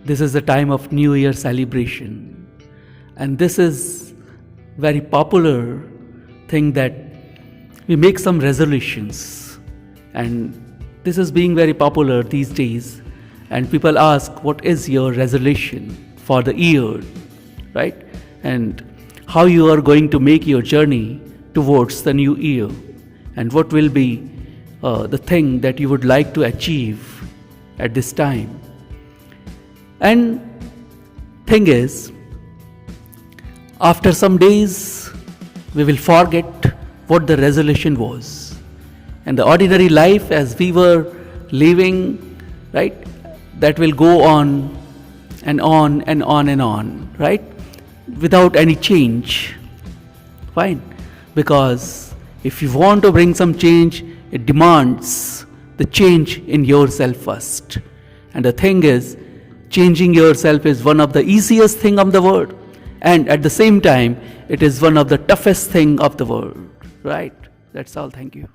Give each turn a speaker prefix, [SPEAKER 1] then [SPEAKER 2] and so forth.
[SPEAKER 1] this is the time of New Year celebration, and this is very popular thing that we make some resolutions, and this is being very popular these days, and people ask, what is your resolution for the year, right? And how you are going to make your journey towards the new year, and what will be the thing that you would like to achieve at this time. And thing is, after some days we will forget what the resolution was, and the ordinary life as we were living, right, that will go on and on and on and on, right, without any change. Fine, because if you want to bring some change, it demands the change in yourself first. And the thing is, changing yourself is one of the easiest thing of the world, and at the same time it is one of the toughest thing of the world, right? That's all. Thank you.